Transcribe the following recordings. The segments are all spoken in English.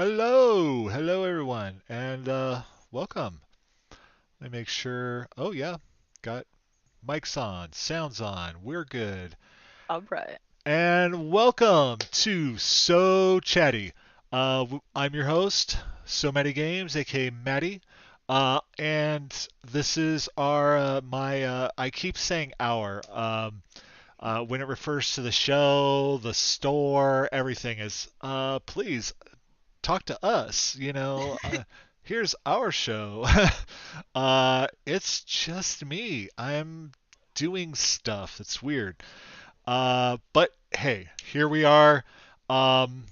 Hello everyone, and welcome. Let me make sure. Oh yeah, got mics on, sounds on. We're good. All right. And welcome to So Chatty. I'm your host, So Many Games, aka Matty. And this is our my. I keep saying our. When it refers to the show, the store, everything is. Please talk to us. Here's our show. It's just me. I'm doing stuff. It's weird. But hey, here we are. Um,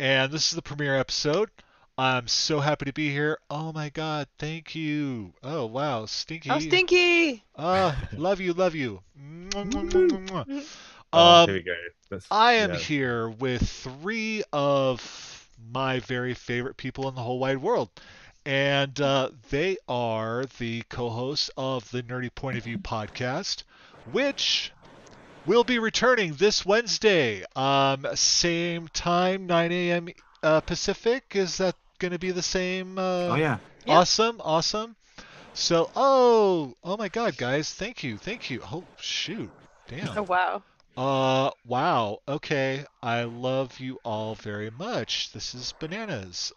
and this is the premiere episode. I'm so happy to be here. Oh my God, thank you. Oh wow, Oh, Stinky. Stinky! Love you, love you. Mwah, mwah, mwah, Woo! mwah, mwah. Mhm. Oh, here Um, we go. That's I am yeah. here with three of my very favorite people in the whole wide world. And they are the co hosts of the Nerdy Point of View podcast, which will be returning this Wednesday. Same time, 9 a.m. Pacific. Is that going to be the same? Oh yeah. Yep. Awesome, awesome. So, oh my God, guys, thank you, thank you. Oh, shoot, damn. Oh, wow. Wow. Okay. I love you all very much. This is bananas.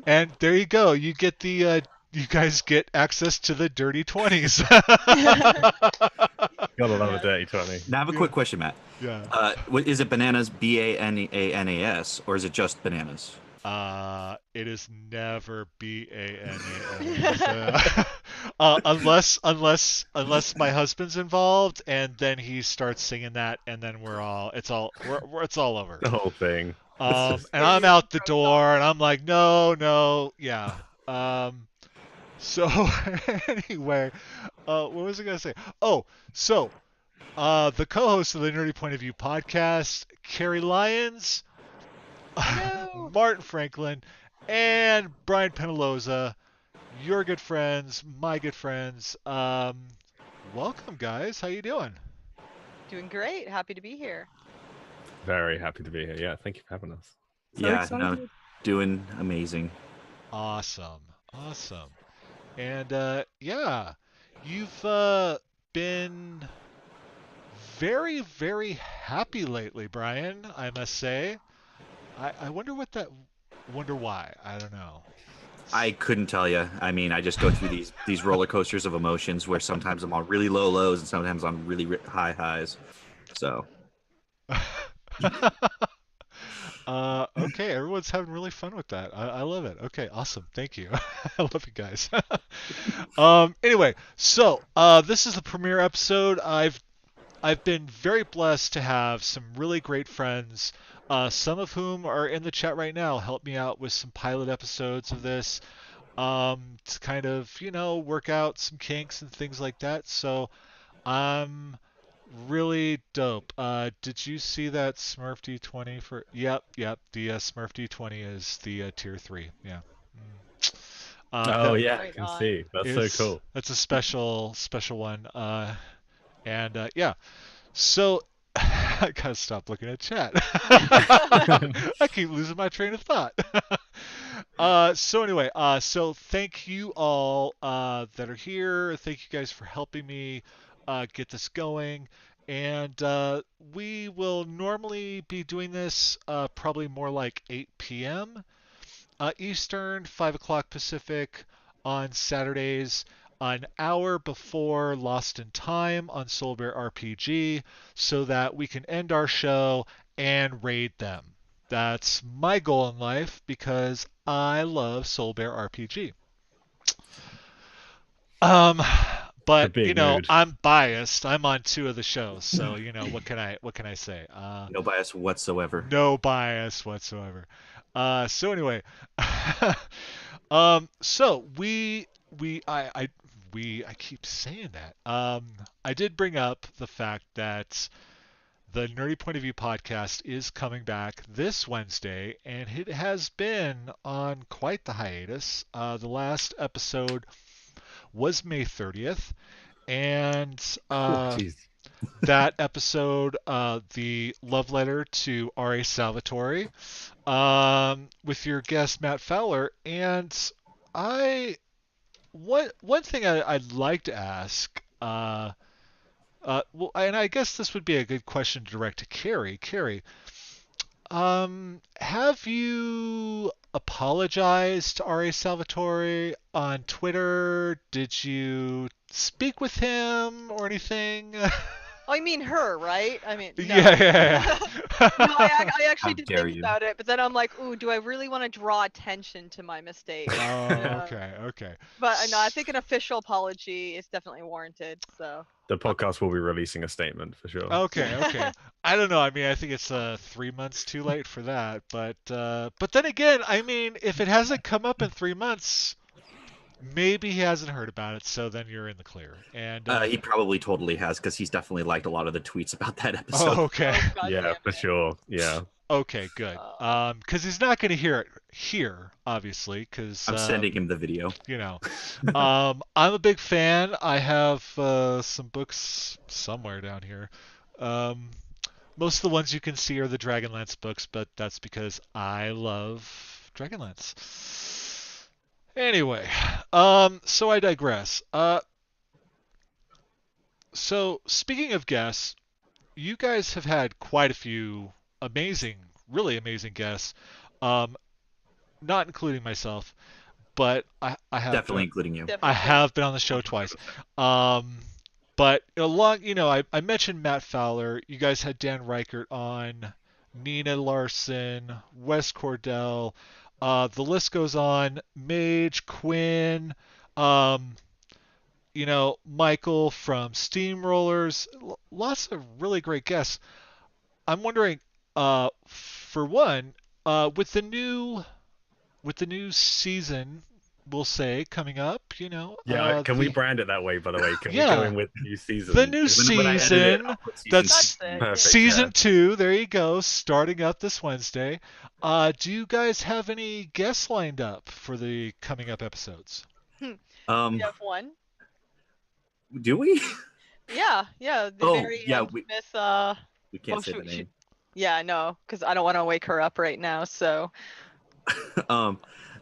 And there you go. You guys get access to the dirty 20s. Gotta love a Yeah. dirty 20. Now I have a Yeah. quick question, Matt. Yeah. Is it bananas Bananas or is it just bananas? It is never Bananas. Unless my husband's involved, and then he starts singing that, and then it's all over. The whole thing. It's just And It I'm really out the throws off. door, and I'm like, no, no, yeah. So anyway, what was I gonna say? Oh, so the co-host of the Nerdy Point of View podcast, Carrie Lyons, Hello. Martin Franklin, and Brian Penaloza, your good friends, my good friends. Welcome, guys. How you doing? Doing great. Happy to be here. very happy to be here. Yeah, thank you for having us. So Yeah, no, excited. doing amazing. Awesome, awesome. And yeah, you've been very, very happy lately, Brian. I must say. I wonder what that. Wonder why. I don't know. I couldn't tell you. I mean, I just go through these roller coasters of emotions where sometimes I'm on really low lows and sometimes on really high highs. So Okay, everyone's having really fun with that. I love it. Okay, awesome. Thank you. I love you guys. Anyway, so this is the premiere episode. I've been very blessed to have some really great friends, some of whom are in the chat right now, help me out with some pilot episodes of this, to kind of, work out some kinks and things like that. So I'm really dope. Did you see that Smurf D20 for? Yep, yep. The Smurf D20 is the tier 3. Yeah. Mm. Oh That yeah, I Right can on. see. That's so is cool. that's a special one. And yeah. So I gotta stop looking at chat. I keep losing my train of thought. So anyway, so thank you all that are here. Thank you guys for helping me get this going. And we will normally be doing this probably more like 8 p.m. Eastern, 5 o'clock Pacific on Saturdays, an hour before Lost in Time on Soul Bear RPG, so that we can end our show and raid them. That's my goal in life because I love Soul Bear RPG. Um, The but big mood. I'm biased. I'm on two of the shows, so what can I say? no bias whatsoever. No bias whatsoever. So anyway, so I keep saying that. I did bring up the fact that the Nerdy Point of View podcast is coming back this Wednesday, and it has been on quite the hiatus. The last episode was May 30th, and Oh, jeez. that episode, the love letter to R.A. Salvatore, with your guest Matt Fowler, and I one thing I'd like to ask, well, and I guess this would be a good question to direct to Carrie. Carrie, have you apologized to R.A. Salvatore on Twitter? Did you speak with him or anything? Oh, I mean her, right? I mean, no. Yeah. No, I actually How did dare think you. about it, but then I'm like, ooh, do I really want to draw attention to my mistake? Oh, Yeah. okay. But no, I think an official apology is definitely warranted. So. The podcast will be releasing a statement for sure. Okay. I don't know. I mean, I think it's 3 months too late for that. But then again, I mean, if it hasn't come up in 3 months, maybe he hasn't heard about it. So then you're in the clear. And He probably totally has because he's definitely liked a lot of the tweets about that episode. oh, okay, Oh, God Yeah, damn for it. sure. Yeah. okay, good. Because he's not going to hear it here, obviously. Because I'm sending him the video. you know, I'm a big fan. I have some books somewhere down here. Most of the ones you can see are the Dragonlance books, but that's because I love Dragonlance. Anyway, so I digress. So speaking of guests, you guys have had quite a few amazing, really amazing guests. Um, not including myself, but I have Definitely including you. I have been on the show twice. But along, I mentioned Matt Fowler. You guys had Dan Reichert on, Nina Larson, Wes Cordell. The list goes on. Mage, Quinn, um, Michael from Steamrollers. Lots of really great guests. I'm wondering, for one, with the new season, we'll say coming up, Yeah, can we the brand it that way, by the way? Can we Yeah. go in with new season? the new When I edit it, season, I'll put season that's two. it. Perfect, season yeah. 2. There you go, starting up this Wednesday. Do you guys have any guests lined up for the coming up episodes? We have one. Do we? Yeah. The Oh, very yeah, infamous, We can't Oh, say the shoot, name. yeah, no, because I don't want to wake her up right now. So.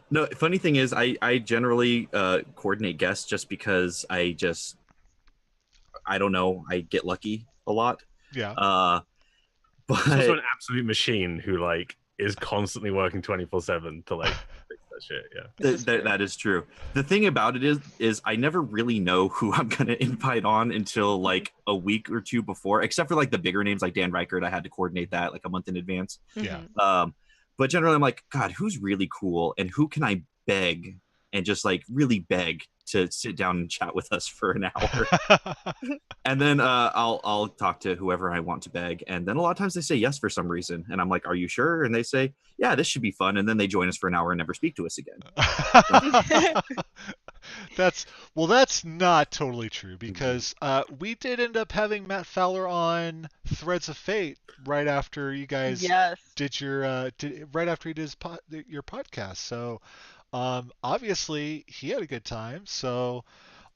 No, funny thing is, I generally coordinate guests just because I don't know, I get lucky a lot. Yeah. He's also But an absolute machine who is constantly working 24/7 to fix that shit. Yeah. that is true. The thing about it is I never really know who I'm gonna invite on until like a week or two before, except for like the bigger names like Dan Reichert. I had to coordinate that like a month in advance. Yeah. But generally I'm like, God, who's really cool and who can I beg and just like really beg to sit down and chat with us for an hour. And then I'll talk to whoever I want to beg, and then a lot of times they say yes for some reason, and I'm like, "Are you sure?" And they say, "Yeah, this should be fun." And then they join us for an hour and never speak to us again. That's not totally true, because we did end up having Matt Fowler on Threads of Fate right after you guys Yes. did right after he did your podcast. So obviously he had a good time. So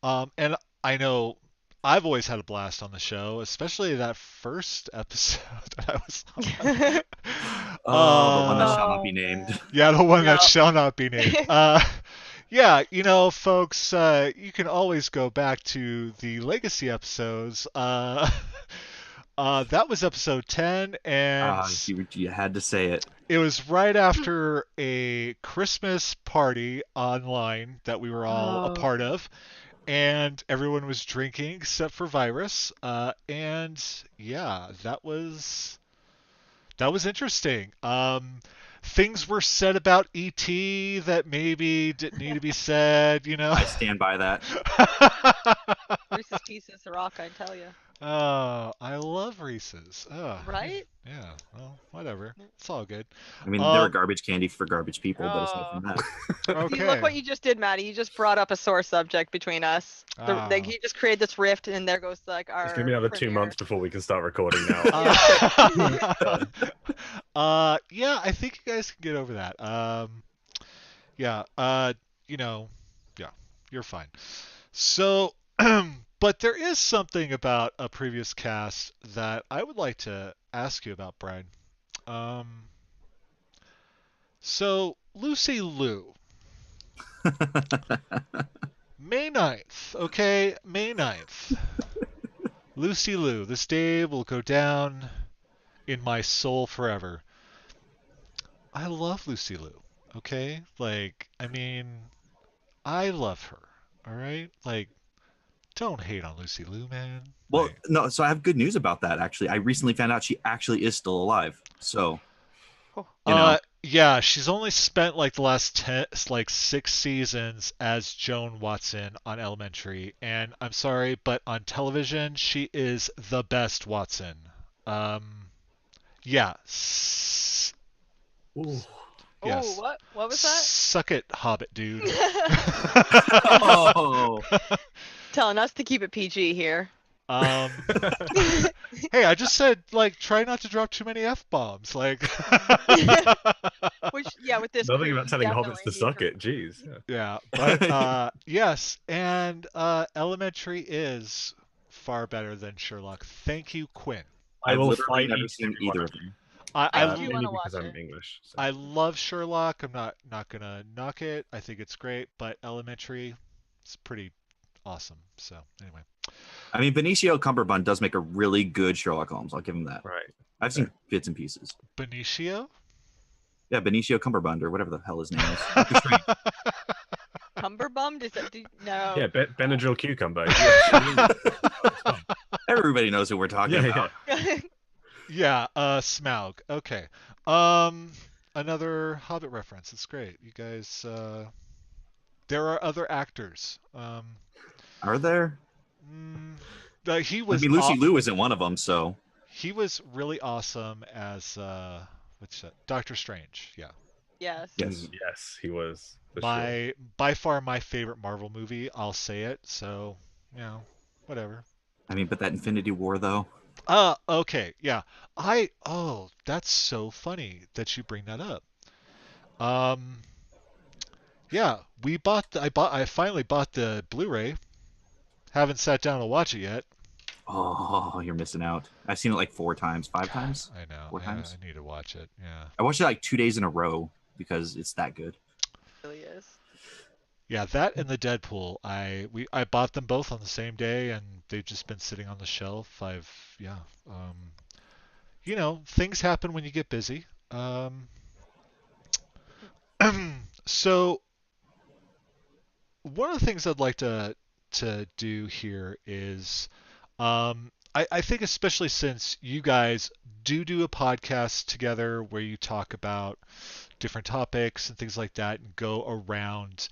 and I know I've always had a blast on the show, especially that first episode that I was on. The one that shall not Oh, be named. Yeah, the one that Yeah. shall not be named. Yeah, folks, you can always go back to the Legacy episodes. That was episode 10, and You had to say it. it was right after a Christmas party online that we were all a Oh. part of, and everyone was drinking except for Virus. And yeah, that was interesting. Things were said about ET that maybe didn't need to be said, I stand by that. Reese's Pieces rock, I tell you. Oh, I love Reese's. Oh, Right? yeah. Well, whatever. It's all good. I mean, they're garbage candy for garbage people, but aside Oh. from that, Okay. See, look what you just did, Matty. You just brought up a sore subject between us. Ah. You just created this rift, and there goes our. It's gonna be another 2 premiere. months before we can start recording now. Yeah, I think you guys can get over that. Yeah, yeah, you're fine. So, But there is something about a previous cast that I would like to ask you about, Brian. Um, so Lucy Liu, May 9th, okay? May 9th. Lucy Liu, this day will go down in my soul forever. I love Lucy Liu, okay? Like, I mean, I love her, all right? Like, don't hate on Lucy Liu, man. Well, Like, no, so I have good news about that, actually. I recently found out she actually is still alive. So, you know, yeah, she's only spent like the last 10, like 6 seasons as Joan Watson on Elementary, and I'm sorry, but on television, she is the best Watson. Yeah, Ooh. yes. Oh, what was that? Suck it, Hobbit dude. oh, Telling us to keep it PG here. Um, hey, I just said like try not to drop too many f-bombs. Like, Which, yeah, with this Nothing crew, about you telling definitely hobbits to need suck it. Jeez. Yeah. yeah, but yes, and Elementary is far better than Sherlock. Thank you, Quinn. I I've will literally fight never each seen and every one either of of you. them. I I do Mainly wanna because watch I'm it. English. So. I love Sherlock. I'm not gonna knock it. I think it's great, but Elementary, it's pretty awesome. So anyway, I mean, Benicio Cumberbatch does make a really good Sherlock Holmes. I'll give him that. Right. I've seen bits and pieces. Benicio. Yeah, Benicio Cumberbatch or whatever the hell his name is. Doctor Strange. Cumberbummed? Is that no? Yeah, Benadryl cucumber. Everybody knows who we're talking yeah, about. yeah. Yeah, Smaug. Okay. Another Hobbit reference. It's great. You guys, there are other actors. Are there? He I was mean, Lucy Liu isn't one of them, so. he was really awesome as what's that? Doctor Strange. Yeah. Yes. Yes. Yes, he was. For sure. By far my favorite Marvel movie. I'll say it. So, whatever. I mean, but that Infinity War, though. Okay. Yeah. That's so funny that you bring that up. Yeah, I finally bought the Blu-ray. Haven't sat down to watch it yet. Oh, you're missing out. I've seen it like 4 times, 5 times. I know. 4 times. I need to watch it. Yeah. I watched it like 2 days in a row because it's that good. It really is. Yeah, that and the Deadpool. I bought them both on the same day, and they've just been sitting on the shelf. Things happen when you get busy. So one of the things I'd like to do here is, I think especially since you guys do a podcast together where you talk about different topics and things like that and go around.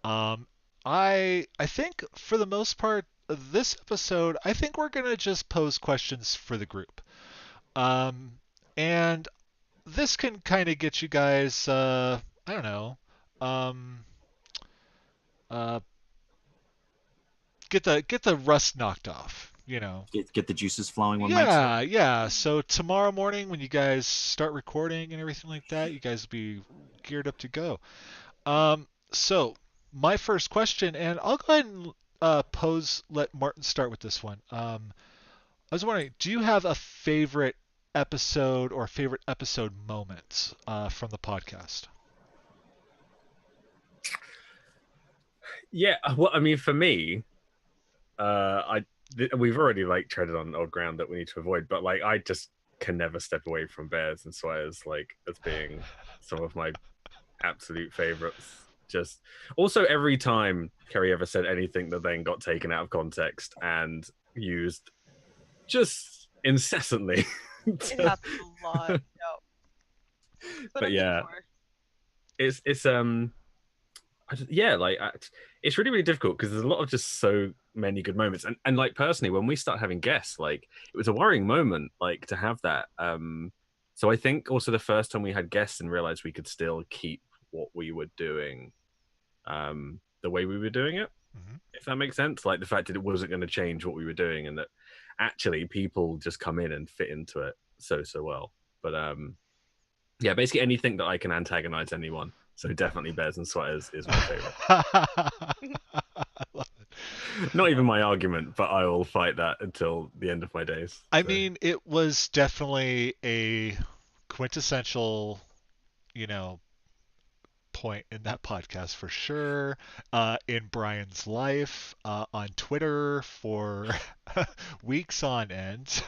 I think for the most part, this episode, I think we're gonna just pose questions for the group, and this can kind of get you guys, I don't know, uh, get the rust knocked off, Get the juices flowing, one might say. Yeah. So tomorrow morning when you guys start recording and everything like that, you guys will be geared up to go. So my first question, and I'll go ahead and let Martin start with this one. I was wondering, do you have a favorite episode or favorite episode moment from the podcast? Yeah, well, I mean, for me, we've already like treaded on old ground that we need to avoid, but like I just can never step away from bears and swears like as being some of my absolute favorites. Just also every time Kerry ever said anything that then got taken out of context and used just incessantly. It happens a lot. No. But yeah, it's it's really really difficult because there's a lot of just so many good moments, and like personally when we start having guests, like it was a worrying moment like to have that. So I think also the first time we had guests and realized we could still keep what we were doing the way we were doing it, if that makes sense, like the fact that it wasn't going to change what we were doing and that actually people just come in and fit into it so well. But yeah, basically anything that I can antagonize anyone. So definitely bears and sweaters is my favorite. I love it. Not even my argument, but I will fight that until the end of my days. I So. mean, it was definitely a quintessential, you know, point in that podcast for sure. In Brian's life, on Twitter for weeks on end.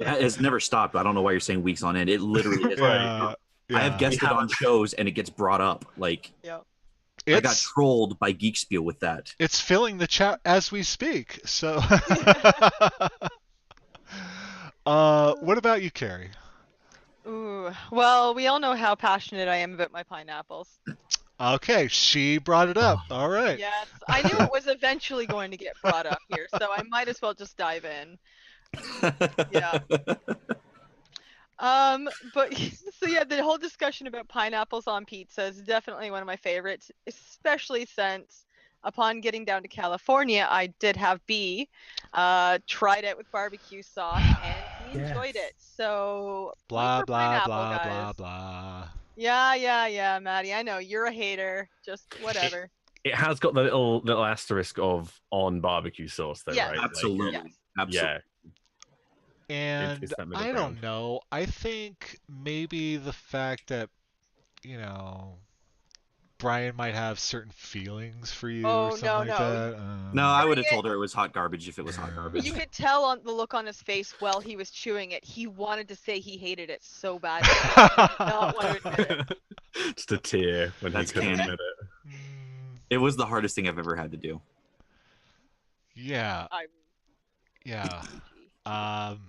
It's never stopped. I don't know why you're saying weeks on end. It literally is. Yeah, I have yeah. guested on shows and it gets brought up. Like Yep. I got It's trolled by Geek Spiel with that. it's filling the chat as we speak. So, what about you, Carrie? Ooh. Well, we all know how passionate I am about my pineapples. Okay, she brought it up. All right. Yes, I knew it was eventually going to get brought up here, so I might as well just dive in. Yeah. But so yeah, the whole discussion about pineapples on pizza is definitely one of my favorites, especially since upon getting down to California, I did have B, tried it with barbecue sauce, and he enjoyed Yes. it. So point Blah for blah pineapple, blah guys. blah blah. Yeah, Matty. I know you're a hater. Just whatever. It has got the little asterisk of on barbecue sauce, though, Yes. right? Absolutely. Yes. Absolutely. Yeah, And it's that middle I ground. don't know. I think maybe the fact that, you know, Brian might have certain feelings for you or Oh, something no, like no. that. No, I would have Bring it. told her it was hot garbage if it was hot garbage. You could tell on the look on his face while he was chewing it. He wanted to say he hated it so badly. He did not want to admit it. Just a tear when That's he couldn't canon. admit it. Mm, It was the hardest thing I've ever had to do. yeah, I yeah. Um,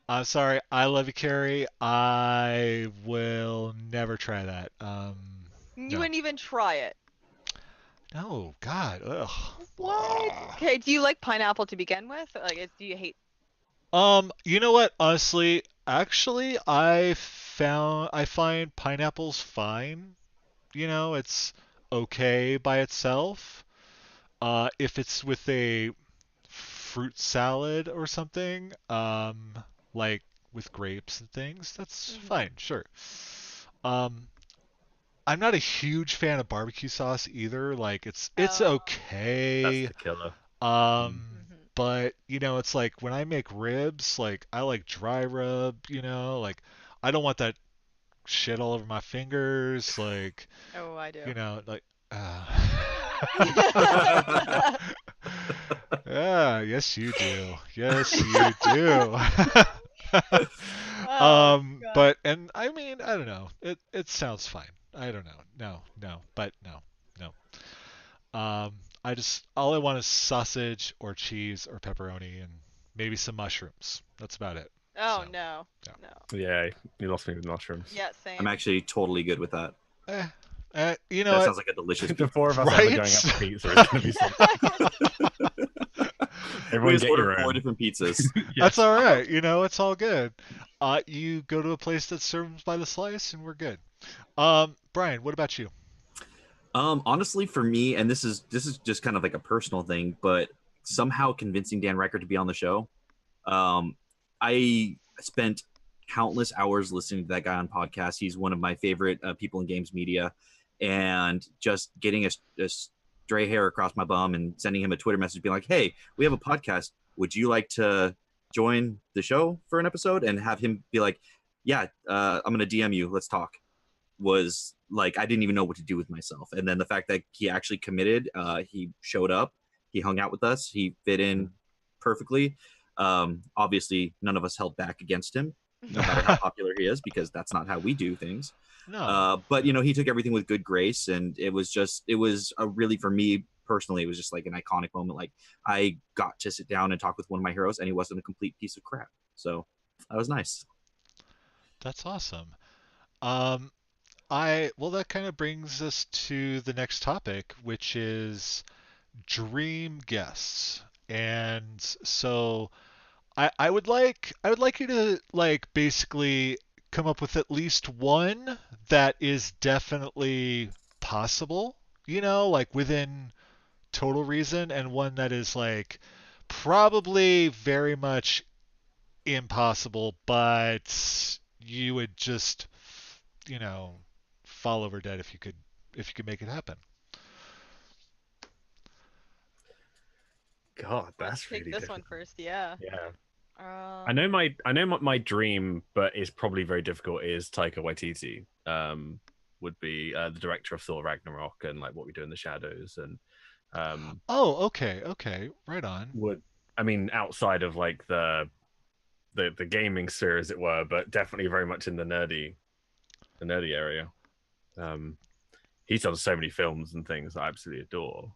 I'm sorry. I love you, Carrie. I will never try that. You No. wouldn't even try it. No, God. Ugh. What? Okay, do you like pineapple to begin with? Like, do you hate? You know what? Honestly, actually, I find pineapples fine. You know, it's okay by itself. If it's with a fruit salad or something, like with grapes and things, that's Mhm. fine, sure. Um, I'm not a huge fan of barbecue sauce either. Like it's Oh. That's okay. the killer. Mhm. But you know, it's like when I make ribs, like I like dry rub, you know, like I don't want that shit all over my fingers, like, Oh, I do. you know, like yeah, yes you do. Yes you do. Oh God. But and I mean, I don't know. It sounds fine. I don't know. No, but no. I just all I want is sausage or cheese or pepperoni and maybe some mushrooms. That's about it. Oh So, no. yeah. No. Yeah, you lost me with mushrooms. Yeah, I'm same. actually totally good with that. You know That what? sounds like a delicious The pizza. four of us Right? ever going out for pizza is going to be something. We Everyone just get ordered your 4 own. different pizzas. That's Yes. all right. You know, it's all good. You go to a place that serves by the slice, and we're good. Brian, what about you? Honestly, for me, and this is just kind of like a personal thing, but somehow convincing Dan Reicher to be on the show. I spent countless hours listening to that guy on podcasts. He's one of my favorite people in games media, and just getting a stray hair across my bum and sending him a Twitter message, being like, "Hey, we have a podcast. Would you like to join the show for an episode?" And have him be like, "Yeah, I'm gonna DM you. Let's talk." Was like I didn't even know what to do with myself. And then the fact that he actually committed, he showed up, he hung out with us, he fit in perfectly. Obviously, none of us held back against him, no matter how popular he is, because that's not how we do things. No. But you know, he took everything with good grace, and it was a really, for me personally, it was just like an iconic moment. Like I got to sit down and talk with one of my heroes, and he wasn't a complete piece of crap. So that was nice. That's awesome. Um, that kind of brings us to the next topic, which is dream guests. And so I would like you to like basically come up with at least one that is definitely possible, you know, like within total reason, and one that is like probably very much impossible, but you would just, you know, fall over dead if you could make it happen. God, Let's that's take really this difficult. one first. Yeah. Yeah. I Um, know my dream, but is probably very difficult. Is Taika Waititi. Would be the director of Thor Ragnarok and like What We Do in the Shadows, and Oh, okay, right on. would I mean outside of like the gaming sphere, as it were, but definitely very much in the nerdy area. Um, he's done so many films and things that I absolutely adore.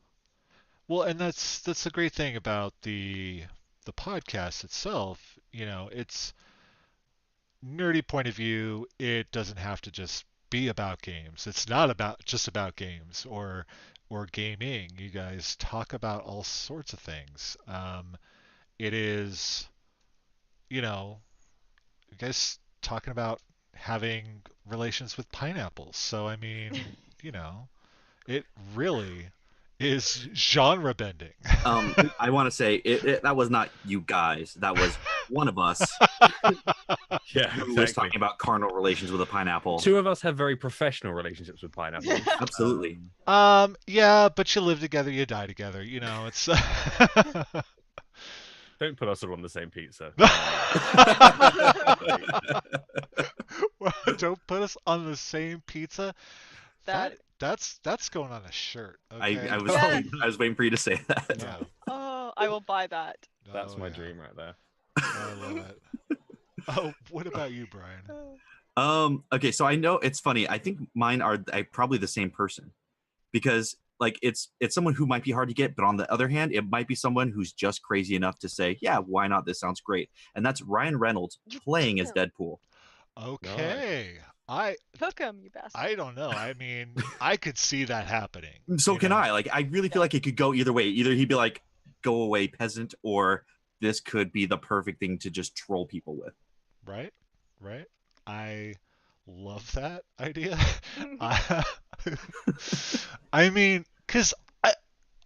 Well, and that's the great thing about the podcast itself. It's nerdy point of view. It doesn't have to just be about games. It's not about just about games or gaming. You guys talk about all sorts of things. It is, you know, you guys talking about having relations with pineapples. So I mean, you know, it really is genre bending. I want to say that was not you guys. That was one of us Yeah, who was talking about carnal relations with a pineapple. Two of us have very professional relationships with pineapples. Absolutely. Yeah, but you live together, you die together. It's. Don't put us all on the same pizza. Well, don't put us on the same pizza. that. That's going on a shirt. Okay. I was Yes. I was waiting for you to say that. Yeah. Oh, I will buy that. That's Oh, my yeah. dream right there. I love it. Oh, what about you, Brian? Okay, so I know it's funny. I think mine are probably the same person because like it's someone who might be hard to get, but on the other hand, it might be someone who's just crazy enough to say, yeah, why not? This sounds great. And that's Ryan Reynolds playing as Deadpool. Okay. I Hook 'em, you bastard. I don't know. I mean, I could see that happening. So can I. Like I really feel like it could go either way. Either he'd be like, go away, peasant, or this could be the perfect thing to just troll people with. Right? Right? I love that idea. I, I mean, because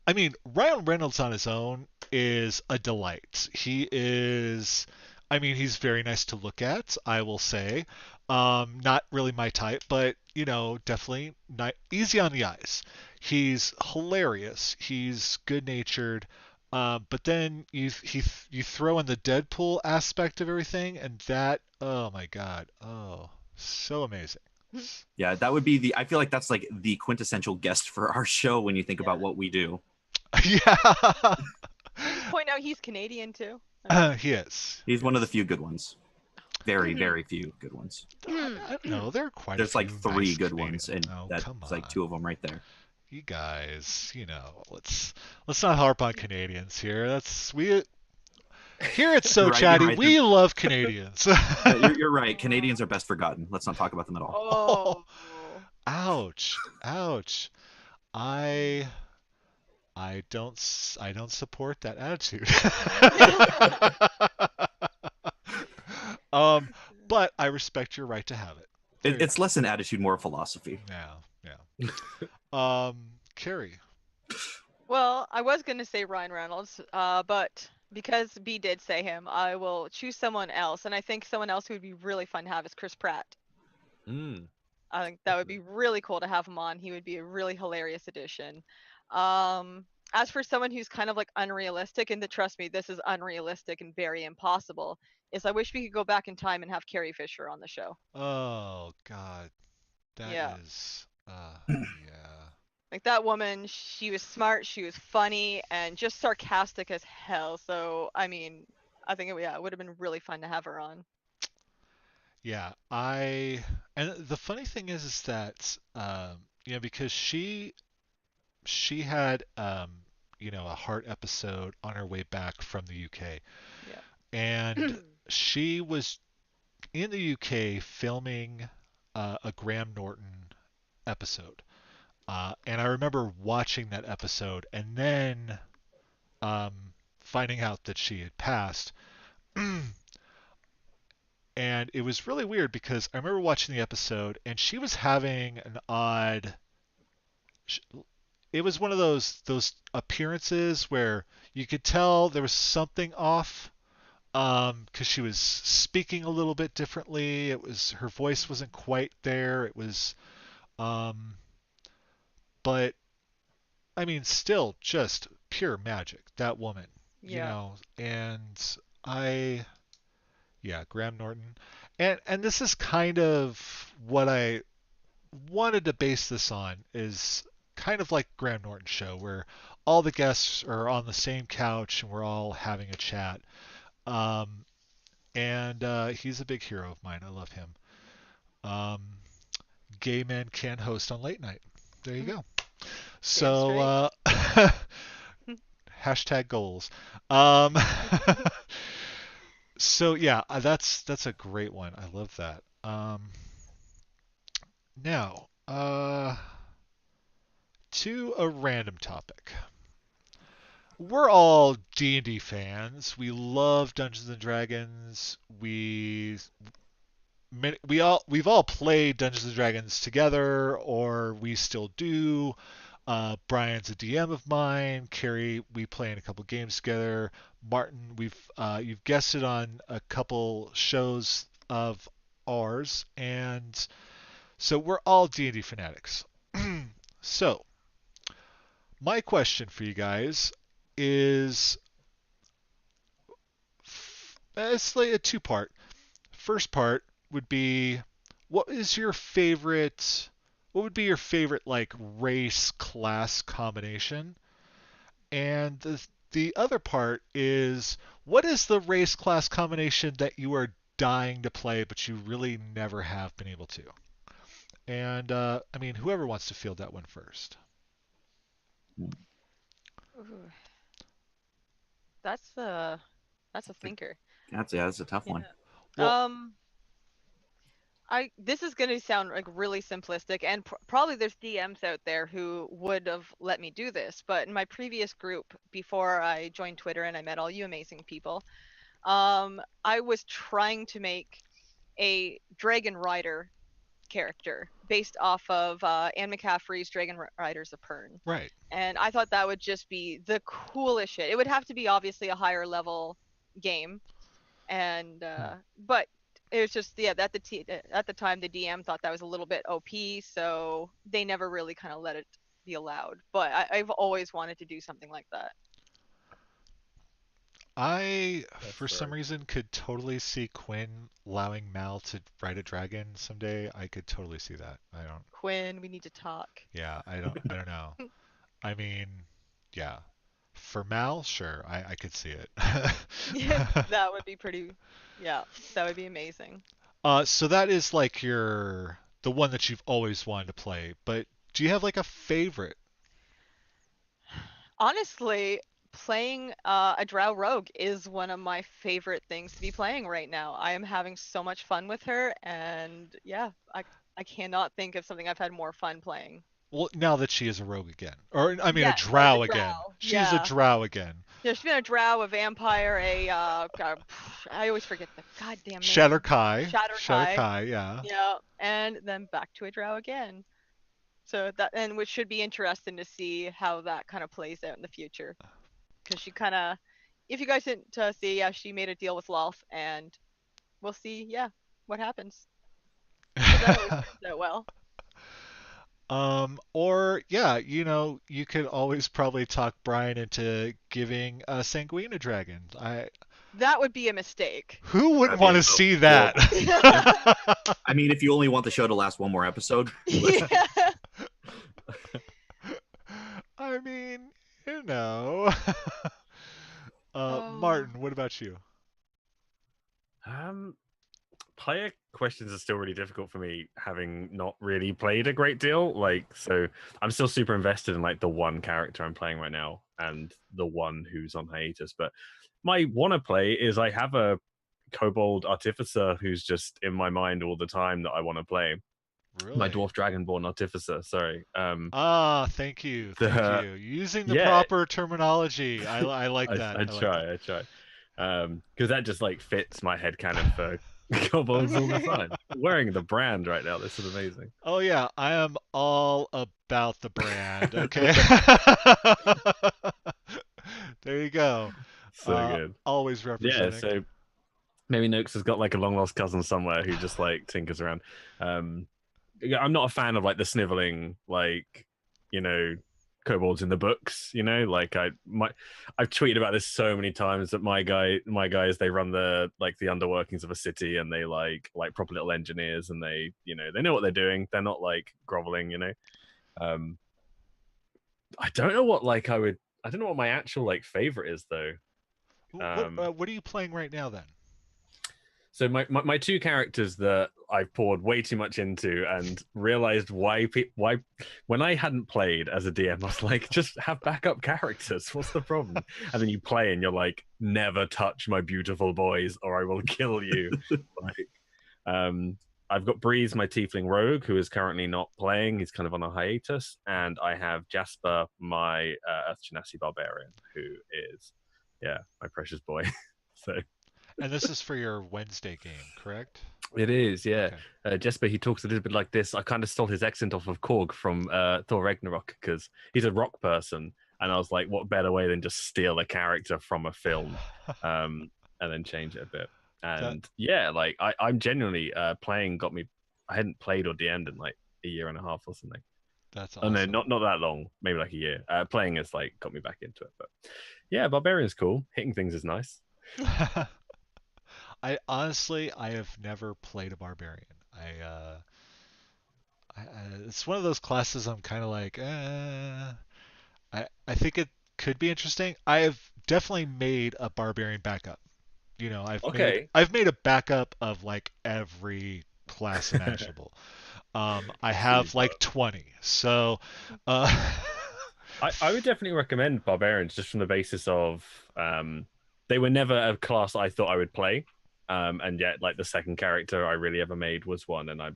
I mean, Ryan Reynolds on his own is a delight. I mean, he's very nice to look at, I will say. Not really my type, but, definitely not easy on the eyes. He's hilarious. He's good-natured. But then you throw in the Deadpool aspect of everything, and that, oh my God, oh, so amazing. Yeah, that would be I feel like that's like the quintessential guest for our show when you think about what we do. Yeah. Just point out he's Canadian too. He is. He's one of the few good ones. Very, very few good ones. I don't know. There are quite There's a few like three nice good Canadian- ones, and oh, that's come like on. two of them right there. You guys, let's not harp on Canadians here. Here at So You're right, Chatty, you're right. we love Canadians. You're right. Canadians are best forgotten. Let's not talk about them at all. Oh. Ouch. Ouch. I don't support that attitude. But I respect your right to have it. There you It's less an attitude, more a philosophy. go. Yeah. Carrie. Well, I was gonna say Ryan Reynolds, but because B did say him, I will choose someone else, and I think someone else who would be really fun to have is Chris Pratt. I think that would be really cool to have him on. He would be a really hilarious addition. As for someone who's kind of like unrealistic, and trust me, this is unrealistic and very impossible, is I wish we could go back in time and have Carrie Fisher on the show. Oh God, Yeah. that is, yeah. Like that woman, she was smart, she was funny, and just sarcastic as hell. So, I mean, I think it would have been really fun to have her on. Yeah, and the funny thing is that because she had a heart episode on her way back from the UK, Yeah. and she was in the UK filming a Graham Norton episode, and I remember watching that episode and then finding out that she had passed. And it was really weird because I remember watching the episode and she was having an odd. It was one of those appearances where you could tell there was something off, because she was speaking a little bit differently. Her voice wasn't quite there. It was, but I mean, still just pure magic. That woman, you Yeah. know, and yeah, Graham Norton. And this is kind of what I wanted to base this on, is kind of like Graham Norton's show, where all the guests are on the same couch and we're all having a chat. Um, and he's a big hero of mine. I love him. Um, Gay men can host on late night. There you go. Damn So straight. hashtag goals. Um, so yeah, that's a great one. I love that. Now, to a random topic. We're all D&D fans. We love Dungeons and Dragons. We've all played Dungeons and Dragons together, or we still do. Brian's a DM of mine. Carrie, we play in a couple games together. Martin, you've guested on a couple shows of ours, and so we're all D&D fanatics. So, my question for you guys is, it's like a two-part. First part would be, what would be your favorite like race class combination? And the other part is, what is the race class combination that you are dying to play but you really never have been able to? And I mean, whoever wants to field that one first. Ooh, that's a thinker. That's a tough one. Well, Um, this is going to sound like really simplistic, and probably there's DMs out there who would have let me do this, but in my previous group before I joined Twitter and I met all you amazing people, I was trying to make a Dragon Rider character based off of Anne McCaffrey's Dragon Riders of Pern. right. And I thought that would just be the coolest shit. It would have to be obviously a higher level game, and but it was just, yeah, at the time the DM thought that was a little bit OP, so they never really kind of let it be allowed. But I've always wanted to do something like that. For some reason, could totally see Quinn allowing Mal to ride a dragon someday. I could totally see that. I don't. Quinn, we need to talk. Yeah, I don't. I don't know. I mean, yeah. For Mal, sure, I could see it. Yeah, that would be pretty. Yeah, that would be amazing. So that is like the one that you've always wanted to play. But do you have like a favorite? Honestly, playing a Drow Rogue is one of my favorite things to be playing right now. I am having so much fun with her, and yeah, I cannot think of something I've had more fun playing. Well, now that she is a rogue again, or I mean a Yeah, drow the again. Drow. She's a Yeah. drow again. There's been a Drow, a vampire, God, I always forget the goddamn name. Shatterkai. Shatterkai. Yeah. Yeah, and then back to a Drow again. So that, and which should be interesting to see how that kind of plays out in the future, because she kind of, if you guys didn't see, yeah, she made a deal with Lolth, and we'll see, yeah, what happens. But that always turns out well. Or yeah, you could always probably talk Brian into giving Sanguine a dragon. That would be a mistake. Who wouldn't That'd be want to so see that? I mean, if you only want the show to last one more episode. Yeah. I mean, you know. Martin, what about you? Player questions are still really difficult for me, having not really played a great deal. Like, so I'm still super invested in like the one character I'm playing right now and the one who's on hiatus. But my wanna play is, I have a kobold artificer who's just in my mind all the time that I want to play. Really? My dwarf dragonborn artificer. Sorry. Thank you. Thank you. Using the yeah. proper terminology. I like that. I try. Because that just like fits my headcanon for kobolds all the time. Wearing the brand right now. This is amazing. Oh yeah, I am all about the brand. Okay. There you go. So good. Always representing. Yeah, so maybe Noakes has got like a long lost cousin somewhere who just like tinkers around. I'm not a fan of like the sniveling, like, kobolds in the books. Like I've tweeted about this so many times that my guys, they run the underworkings of a city, and they like proper little engineers, and they know what they're doing. They're not like groveling. Um, I don't know what I don't know what my actual favorite is though. What are you playing right now then? So my two characters that I've poured way too much into and realized why when I hadn't played as a DM, I was like, just have backup characters. What's the problem? And then you play and you're like, never touch my beautiful boys or I will kill you. I've got Breeze, my tiefling rogue, who is currently not playing. He's kind of on a hiatus. And I have Jasper, my Earth Genasi barbarian, who is, my precious boy. So... And this is for your Wednesday game, correct? It is, yeah. Okay. Jesper, he talks a little bit like this. I kind of stole his accent off of Korg from Thor Ragnarok because he's a rock person. And I was like, what better way than just steal a character from a film and then change it a bit. And I'm genuinely playing got me... I hadn't played or DM'd in like a year and a half or something. That's awesome. Oh, no, not that long. Maybe like a year. Playing has got me back into it. But yeah, Barbarian's cool. Hitting things is nice. I have never played a barbarian. It's one of those classes I'm kind of like, I think it could be interesting. I have definitely made a barbarian backup. I've made a backup of like every class imaginable. I have like 20. So, I would definitely recommend barbarians just from the basis of they were never a class I thought I would play. And yet, the second character I really ever made was one. And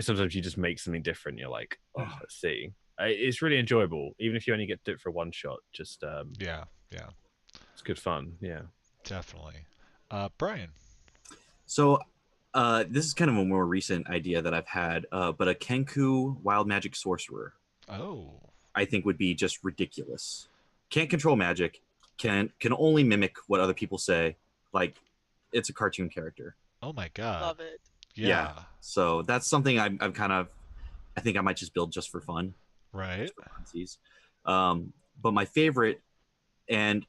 sometimes you just make something different. You're like, oh, let's see. It's really enjoyable, even if you only get to do it for one shot. Just yeah, it's good fun. Yeah, definitely. Brian. So, this is kind of a more recent idea that I've had, but a Kenku wild magic sorcerer. Oh. I think would be just ridiculous. Can't control magic. Can only mimic what other people say. It's a cartoon character. Oh my god. Love it. Yeah. So that's something I think I might just build just for fun. Right. But my favorite, and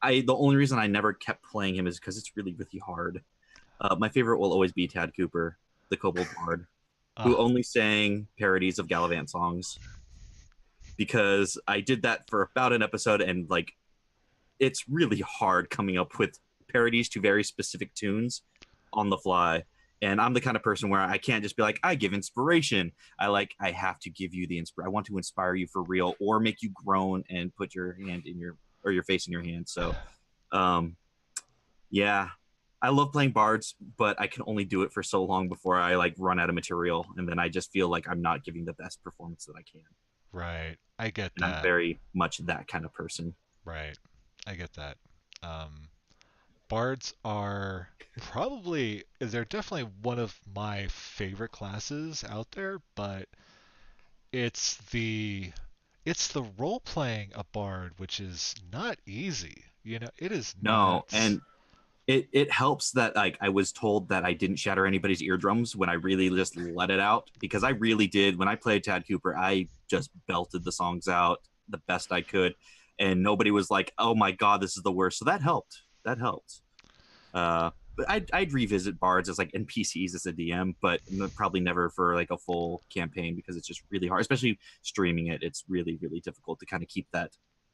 the only reason I never kept playing him is because it's really, really hard. My favorite will always be Tad Cooper, the Kobold Bard, who only sang parodies of Gallivant songs. Because I did that for about an episode, and it's really hard coming up with parodies to very specific tunes on the fly. And I'm the kind of person where I can't just be like, I give inspiration. I have to give you the inspiration. I want to inspire you for real, or make you groan and put your hand in your face in your hand. So, yeah, I love playing bards, but I can only do it for so long before I run out of material, and then I just feel like I'm not giving the best performance that I can. Right, I get and that. I'm very much that kind of person. Right, I get that. Bards are they're definitely one of my favorite classes out there, but it's the role playing a bard, which is not easy. It is No, nuts. and it helps that I was told that I didn't shatter anybody's eardrums when I really just let it out, because I really did. When I played Tad Cooper, I just belted the songs out the best I could, and nobody was like, "Oh my god, this is the worst." So that helped. But I'd revisit bards as NPCs as a DM, but probably never for a full campaign, because it's just really hard, especially streaming it. It's really, really difficult to kind of keep that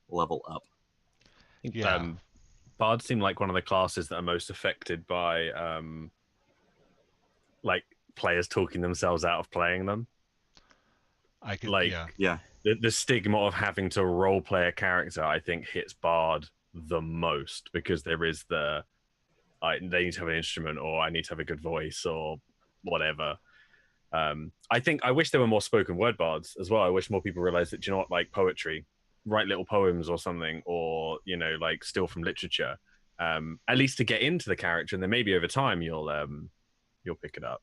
level up. Yeah. Bards seem like one of the classes that are most affected by players talking themselves out of playing them. I could, yeah. The stigma of having to role play a character, I think, hits Bard the most, because there is they need to have an instrument, or I need to have a good voice, or whatever. I wish there were more spoken word bards as well. I wish more people realized that, poetry, write little poems or something, or steal from literature, at least to get into the character, and then maybe over time you'll pick it up.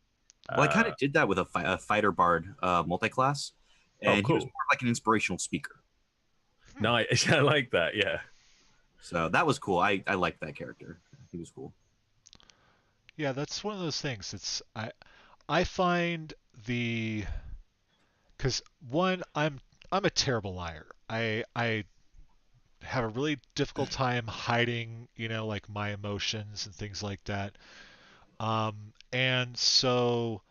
Well, I kind of did that with a fighter bard multi-class, and cool. He was more like an inspirational speaker. Nice. I like that. Yeah. So that was cool. I liked that character. He was cool. Yeah, that's one of those things. It's I find because one, I'm a terrible liar. I have a really difficult time hiding, like my emotions and things like that. And so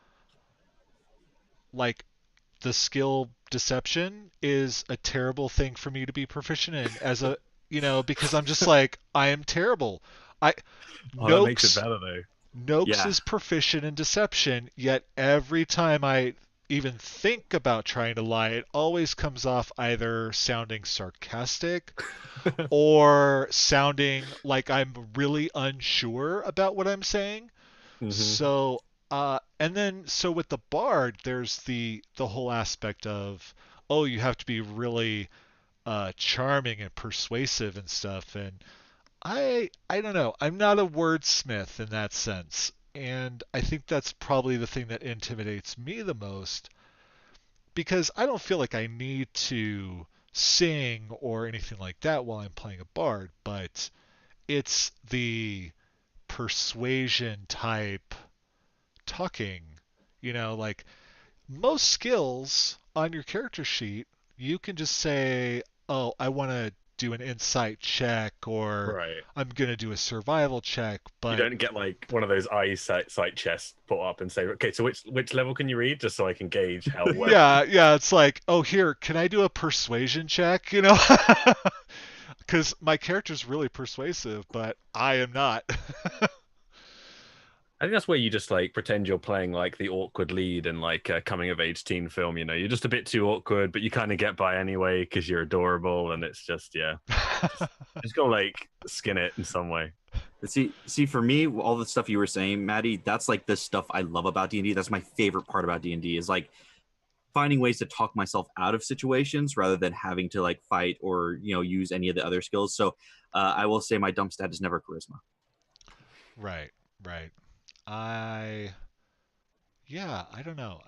like the skill deception is a terrible thing for me to be proficient in as a, because I'm just like I am terrible. I Oh, that makes it Noakes better though. Noakes Yeah. is proficient in deception, yet every time I even think about trying to lie, it always comes off either sounding sarcastic or sounding like I'm really unsure about what I'm saying. Hmm. So, and then so with the bard, there's the whole aspect of, oh, you have to be really charming and persuasive and stuff. And I don't know. I'm not a wordsmith in that sense. And I think that's probably the thing that intimidates me the most because I don't feel like I need to sing or anything like that while I'm playing a bard, but it's the persuasion type talking. Like most skills on your character sheet, you can just say, oh, I want to do an insight check or Right. I'm going to do a survival check. You But don't get like one of those eyesight chests put up and say, okay, so which level can you read, just so I can gauge how well. yeah, it's like, oh, here, can I do a persuasion check? Because my character's really persuasive, but I am not. I think that's where you just like pretend you're playing like the awkward lead in like a coming of age teen film. You're just a bit too awkward, but you kind of get by anyway because you're adorable, and it's just just gotta like skin it in some way. But see, for me, all the stuff you were saying, Maddie, that's like the stuff I love about D&D. That's my favorite part about D&D is like finding ways to talk myself out of situations rather than having to like fight or use any of the other skills. So I will say my dump stat is never charisma. Right, right. I Yeah, I don't know.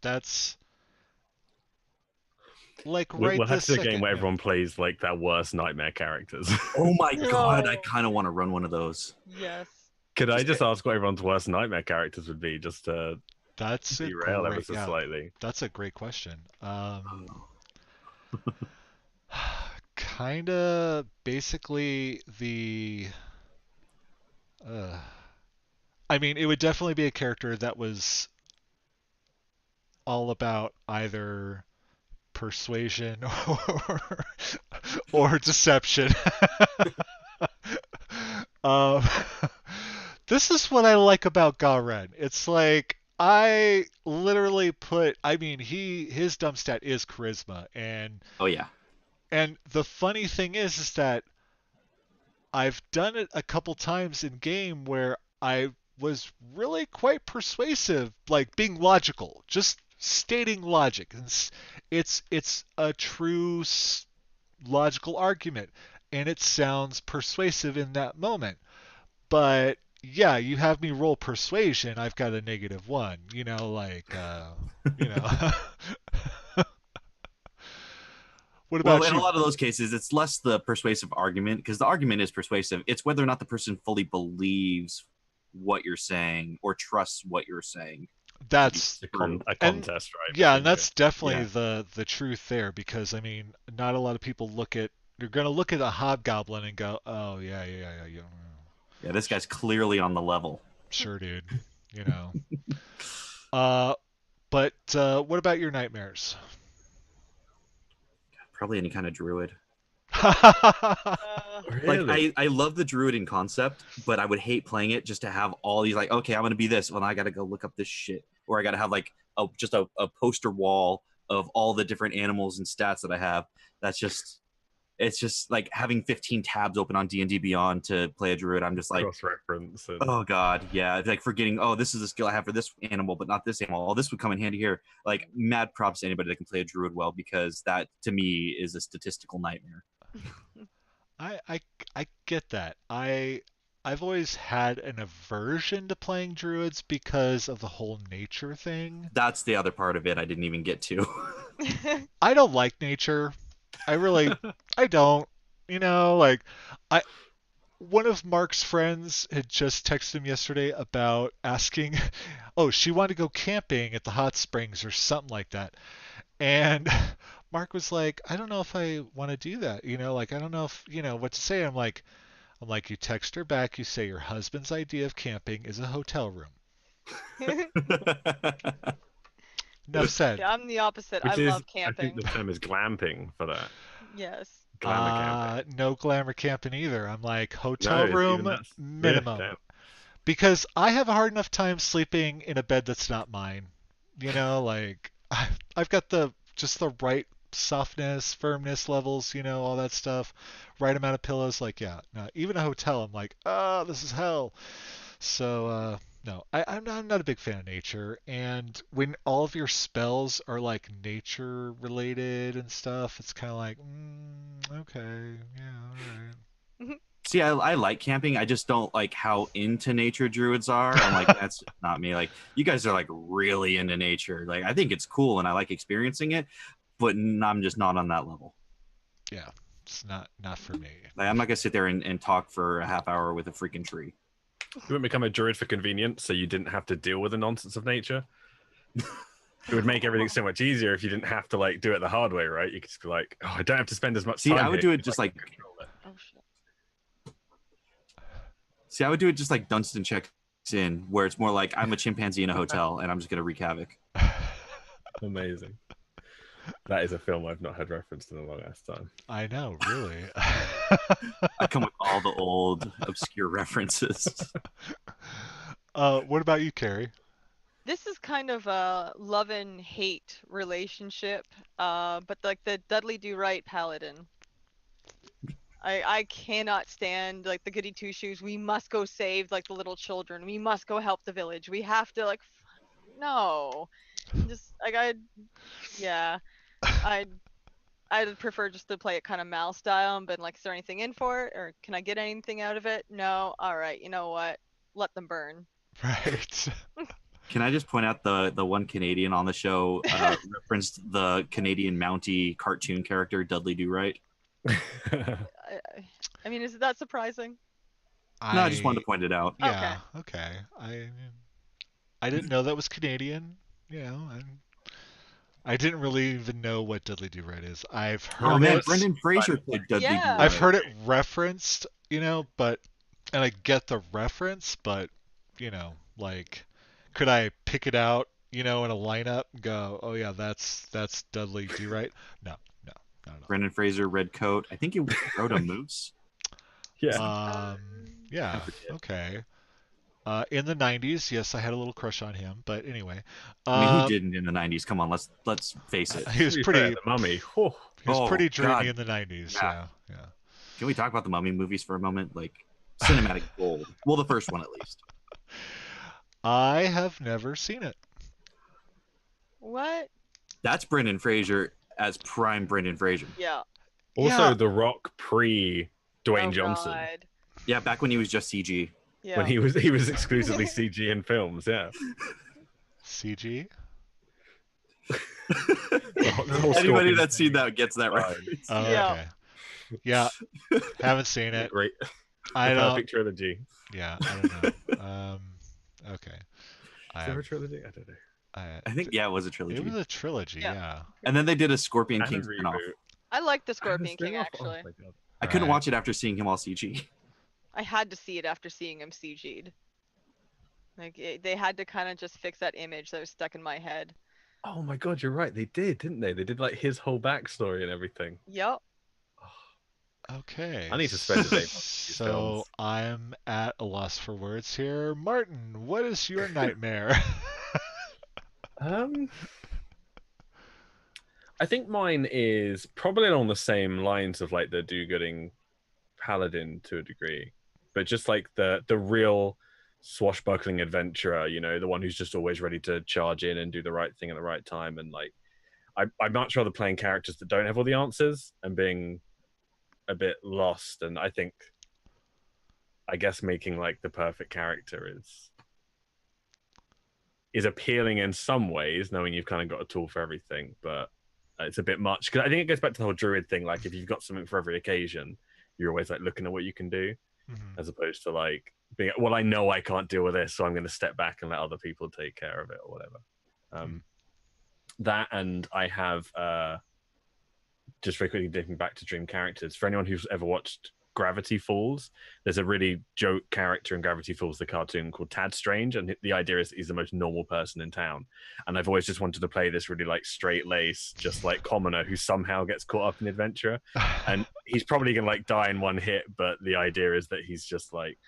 That's like We'll right have this to do a game second. where Yeah. everyone plays like their worst nightmare characters. Oh my god, I No. kind of want to run one of those. Yes. Could I just ask what everyone's worst nightmare characters would be, just to That's a derail ever great, so yeah, slightly? that's a great question. Kind of basically uh, I mean, it would definitely be a character that was all about either persuasion or deception. um, this is what I like about Garen. It's like I literally I mean, his dump stat is charisma, Oh yeah. and the funny thing is that I've done it a couple times in game where I was really quite persuasive, like being logical, just stating logic. It's a true logical argument, and it sounds persuasive in that moment. But yeah, you have me roll persuasion, I've got a -1. You know. What Well, about in a you? lot of those cases, it's less the persuasive argument because the argument is persuasive. It's whether or not the person fully believes what you're saying or trusts what you're saying to be That's true. A and contest, right? yeah, and Between you. that's definitely Yeah. the truth there because I mean, not a lot of people you're gonna look at a hobgoblin and go, oh yeah, Yeah, this guy's clearly on the level. sure, dude, you know. Uh, but what about your nightmares? Probably any kind of druid. Uh, Like Really? I love the druid in concept, but I would hate playing it just to have all these like, okay, I'm gonna be this. Well, I gotta go look up this shit, or I gotta have like just a poster wall of all the different animals and stats that I have. That's just it's just like having 15 tabs open on D&D Beyond to play a druid. I'm just like, Cross reference and oh god, yeah. It's like forgetting, oh, this is a skill I have for this animal, but not this animal. Oh, this would come in handy here. Like mad props to anybody that can play a druid well because that to me is a statistical nightmare. I, I I get that. I've always had an aversion to playing druids because of the whole nature thing. That's the other part of it I didn't even get to. I don't like nature. I don't. Like I one of Mark's friends had just texted him yesterday about asking, oh, she wanted to go camping at the hot springs or something like that. And Mark was like, I don't know if I want to do that. Like I don't know if what to say. I'm like, you text her back. You say your husband's idea of camping is a hotel room. Enough said. Yeah, I'm the opposite. I Which is, love I think camping. the term is glamping for that. Yes. Glamour camping. No glamour camping either. I'm like No, hotel it's even room that's yeah, minimum. damn. Because I have a hard enough time sleeping in a bed that's not mine. Like I've got just the right softness, firmness levels, all that stuff, right amount of pillows. Like, yeah, no, even a hotel, I'm like, oh, this is hell. So, no, I'm not a big fan of nature. And when all of your spells are like nature related and stuff, it's kind of like, okay, yeah, all right. See, I like camping. I just don't like how into nature druids are. I'm like, that's not me. Like, you guys are like really into nature. Like, I think it's cool and I like experiencing it, but I'm just not on that level. Yeah, it's not for me. Like, I'm not gonna sit there and talk for a half hour with a freaking tree. You wouldn't become a druid for convenience, so you didn't have to deal with the nonsense of nature. It would make everything so much easier if you didn't have to like do it the hard way, right? You could just be like, oh, I don't have to spend as much See, time. I would here do it because just I like. can control it. Oh shit. See, I would do it just like Dunstan checks in, where it's more like I'm a chimpanzee in a hotel and I'm just gonna wreak havoc. Amazing. That is a film I've not had referenced in a long ass time. I know, really. I come with all the old obscure references. What about you, Carrie? This is kind of a love and hate relationship, but like the Dudley Do Right paladin. I cannot stand like the goody two shoes. We must go save like the little children. We must go help the village. We have to like, no, just like yeah, I I'd prefer just to play it kind of Mal style and been like, is there anything in for it, or can I get anything out of it? No. All right. You know what? Let them burn. Right. Can I just point out the one Canadian on the show referenced the Canadian Mountie cartoon character Dudley Do Right? I mean, is that surprising? No, I just wanted to point it out. Yeah. Okay. I didn't know that was Canadian. I didn't really even know what Dudley Do Right is. I've heard Oh man, it. Brendan Fraser played Dudley Do Yeah. Right. I've heard it referenced, and I get the reference, but like, could I pick it out, in a lineup and go, oh yeah, that's Dudley Do Right? No, not at all. Brendan Fraser, red coat. I think he rode a moose. Yeah. Yeah, okay. In the 90s, yes, I had a little crush on him, but anyway. I mean, who didn't in the 90s? Come on, let's face it. He was To be pretty fair, the Mummy. Whew. he was Oh, pretty dreamy God. in the 90s. Yeah. Yeah. Can we talk about the Mummy movies for a moment? Like cinematic gold. Well, the first one at least. I have never seen it. What? That's Brendan Fraser as prime Brendan Fraser. Yeah. Also, Yeah. The Rock pre Dwayne Oh, Johnson God. Yeah, back when he was just CG. Yeah. when he was exclusively CG in films. Yeah. CG? The whole Anybody Scorpion that's seen thing. that gets that Right. reference. Oh, Yeah. okay. Yeah. Haven't seen it. Great. I The don't. perfect trilogy. Yeah, I don't know. Okay. Is there a trilogy? I don't know. I think yeah, it was a trilogy. It was a trilogy. Yeah. Yeah. And then they did a Scorpion And a King spinoff. reboot. I like the And a Scorpion King, spin-off? actually. Oh my God. I couldn't Right. watch it after seeing him all CG. I had to see it after seeing him CG'd. Like, they had to kind of just fix that image that was stuck in my head. Oh my God, you're right. They did, didn't they? They did like his whole backstory and everything. Yep. Okay. I need to spend a day watching these So films. I'm at a loss for words here. Martin, what is your nightmare? I think mine is probably along the same lines of like the do-gooding paladin to a degree, but just like the real swashbuckling adventurer, the one who's just always ready to charge in and do the right thing at the right time. And like, I'd much rather playing characters that don't have all the answers and being a bit lost. And I guess making like the perfect character is appealing in some ways, knowing you've kind of got a tool for everything, but it's a bit much, because I think it goes back to the whole druid thing. Like, if you've got something for every occasion, you're always like looking at what you can do, Mhm. as opposed to like being, well, I know I can't deal with this, so I'm going to step back and let other people take care of it or whatever. that, and I have just very quickly dipping back to dream characters. For anyone who's ever watched Gravity Falls, there's a really joke character in Gravity Falls, the cartoon, called Tad Strange, and the idea is he's the most normal person in town. And I've always just wanted to play this really like straight lace, just like commoner who somehow gets caught up in adventure, and he's probably gonna like die in one hit. But the idea is that he's just like,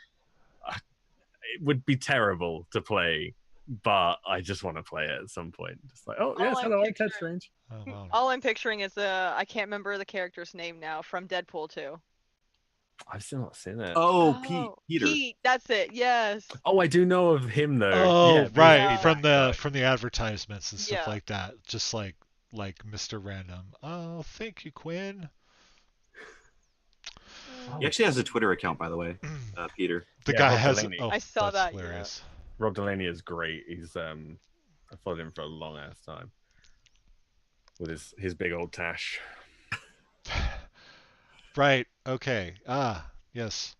it would be terrible to play, but I just want to play it at some point. Just like, oh yes, I'm hello, I'm Ted picturing- Strange. Oh, wow. All I'm picturing is I can't remember the character's name now from Deadpool 2. I've still not seen it. Oh, Peter. Pete, that's it. Yes. Oh, I do know of him though. Oh, Yeah, right, Yeah. from that guy. the advertisements and stuff Yeah. like that. Just like Mr. Random. Oh, thank you, Quinn. He actually has a Twitter account, by the way, Peter. The Yeah, guy Rob has. Delaney. Oh, I saw that's that, yeah. hilarious. Rob Delaney is great. He's I followed him for a long ass time with his big old tash. Right. Okay. Yes.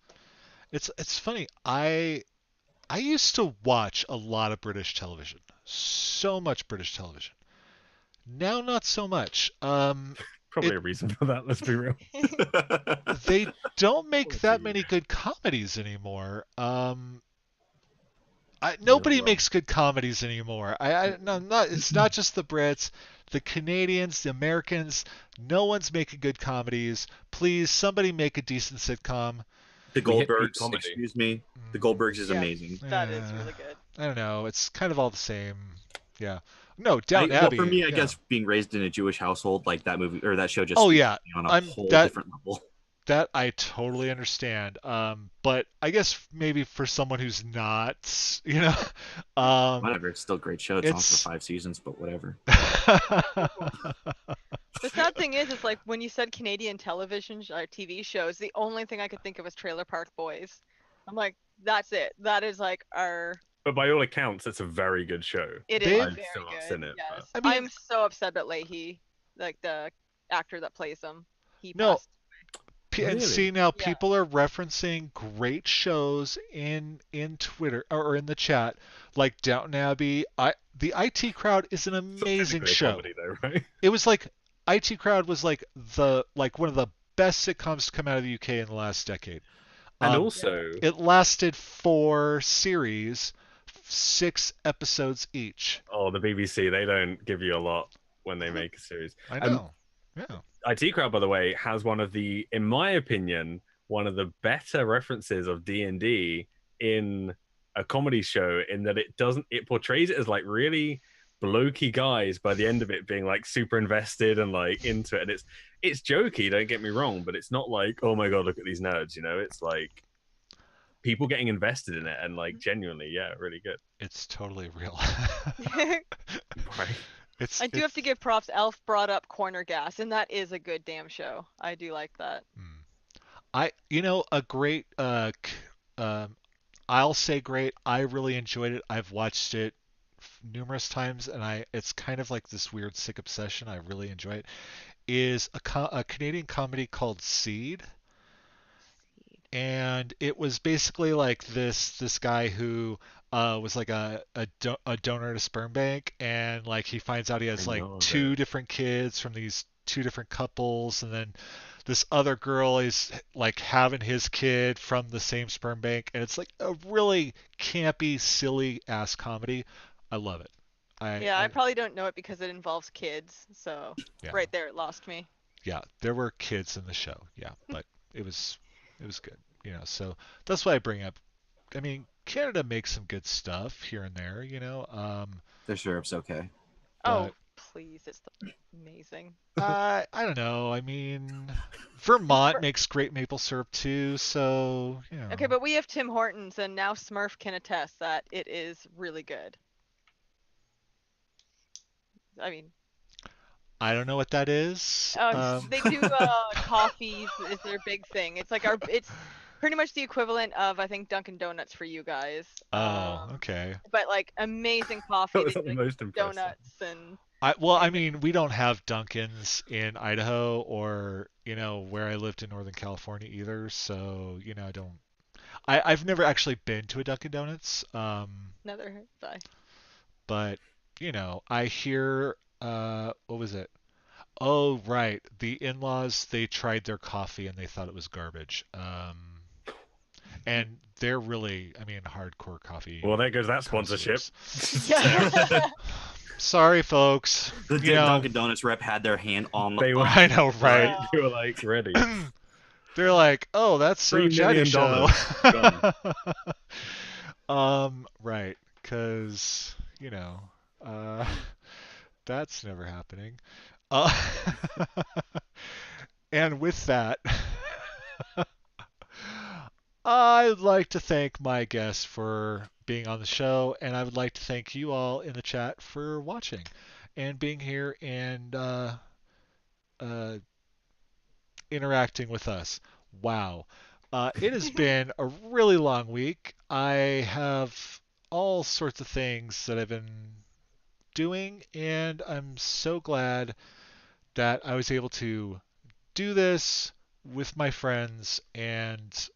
It's funny. I used to watch a lot of British television. So much British television. Now not so much. Probably a reason for that. Let's be real. They don't make Let's that see. many good comedies anymore. Nobody wrong. makes good comedies anymore. No, not. It's not just the Brits, the Canadians, the Americans. No one's making good comedies. Please, somebody make a decent sitcom. The We hit peak Goldbergs, comedy. excuse me. The Goldbergs is Yeah. amazing. That is really good. I don't know. It's kind of all the same. Yeah. No, Downton Well, Abbey. for me, I yeah. guess being raised in a Jewish household, like that movie or that show just Oh speaks yeah, to me on a I'm whole that different level. that I totally understand. But I guess maybe for someone who's not, Whatever, it's still a great show. It's on it's- for 5 seasons, but whatever. The sad thing is like when you said Canadian television TV shows, the only thing I could think of was Trailer Park Boys. I'm like, that's it. That is like our. But by all accounts, it's a very good show. It is They've- very I've still not good. seen it, Yes. but- I mean- I'm so upset about Leahy, like the actor that plays him. He No. passed. And Really? see now, Yeah. people are referencing great shows in Twitter or in the chat, like Downton Abbey. The IT Crowd is an amazing Technically a show. comedy, though, right? It was like IT Crowd was like one of the best sitcoms to come out of the UK in the last decade. And Um, also, It lasted 4 series, 6 episodes each. the BBC, they don't give you a lot when they make a series. I know. Yeah. IT Crowd, by the way, has one of the, in my opinion, one of the better references of D&D in a comedy show, in that it portrays it as like really blokey guys by the end of it being like super invested and like into it. And it's jokey, don't get me wrong, but it's not like, oh my god, look at these nerds, It's like people getting invested in it and like genuinely, yeah, really good. It's totally real. Right. I do have to give props. Elf brought up Corner Gas, and that is a good damn show. I do like that. A great I'll say great. I really enjoyed it. I've watched it numerous times, and it's kind of like this weird sick obsession. I really enjoy it. Is a Canadian comedy called Seed, and it was basically like this guy who was like a donor at a sperm bank, and like he finds out he has I like know 2 that. different kids from these 2 different couples, and then this other girl is like having his kid from the same sperm bank, and it's like a really campy, silly ass comedy. I love it. I probably don't know it because it involves kids. So Yeah. right there, it lost me. Yeah, there were kids in the show. Yeah, but it was good. So that's why I bring up. I mean, Canada makes some good stuff here and there. Their syrup's okay. Oh, please, it's amazing. I don't know. I mean, Vermont makes great maple syrup too. So Okay, but we have Tim Hortons, and now Smurf can attest that it is really good. I mean, I don't know what that is. they do coffees is their big thing. It's like it's pretty much the equivalent of I think Dunkin' Donuts for you guys. Oh, okay. But like amazing coffee, That was they the do, most impressive. donuts and I mean, we don't have Dunkins in Idaho or where I lived in Northern California either. So I don't. I've never actually been to a Dunkin' Donuts. another. Bye. But I hear what was it? Oh, right. The in-laws, they tried their coffee and they thought it was garbage. And they're really, I mean, hardcore coffee Well, there goes that sponsorship. connoisseurs. Yeah. Sorry, folks. The You know, Dunkin' Donuts rep had their hand on the They were- I know, right? Yeah. They were like ready. They're like, oh, that's so $3 Chatty million show. gone. Right, because that's never happening. Uh, and with that, I'd like to thank my guests for being on the show, and I would like to thank you all in the chat for watching and being here and uh, interacting with us. Wow. It has been a really long week. I have all sorts of things that I've been doing, and I'm so glad that I was able to do this with my friends and